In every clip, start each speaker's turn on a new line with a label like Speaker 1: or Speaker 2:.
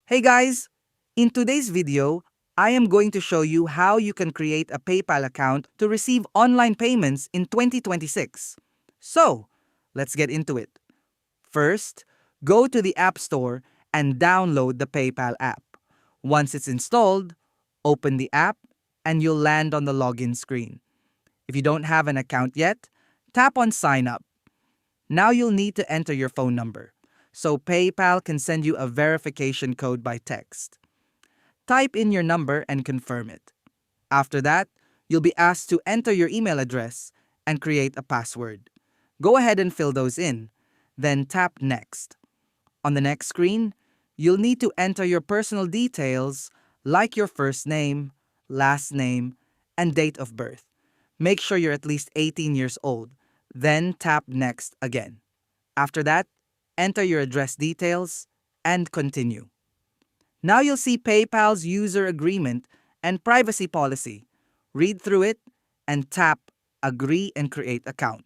Speaker 1: Hey guys! In today's video, I am going to show you how you can create a PayPal account to receive online payments in 2026. So, let's get into it. First, go to the App Store and download the PayPal app. Once it's installed, open the app and you'll land on the login screen. If you don't have an account yet, tap on Sign Up. Now you'll need to enter your phone number, so PayPal can send you a verification code by text. Type in your number and confirm it. After that, you'll be asked to enter your email address and create a password. Go ahead and fill those in, then tap Next. On the next screen, you'll need to enter your personal details like your first name, last name, and date of birth. Make sure you're at least 18 years old, then tap Next again. After that, enter your address details and continue. Now you'll see PayPal's user agreement and privacy policy. Read through it and tap Agree and Create Account.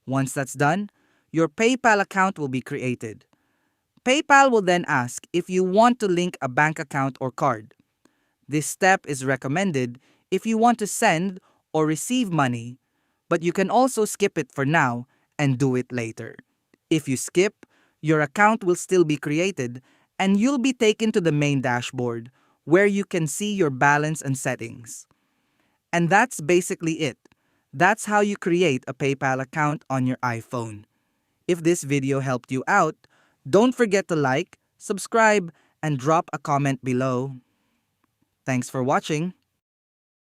Speaker 1: Once that's done, your PayPal account will be created. PayPal will then ask if you want to link a bank account or card. This step is recommended if you want to send or receive money, but you can also skip it for now and do it later. If you skip, your account will still be created and you'll be taken to the main dashboard where you can see your balance and settings. And that's basically it. That's how you create a PayPal account on your iPhone. If this video helped you out, don't forget to like, subscribe, and drop a comment below. Thanks for watching.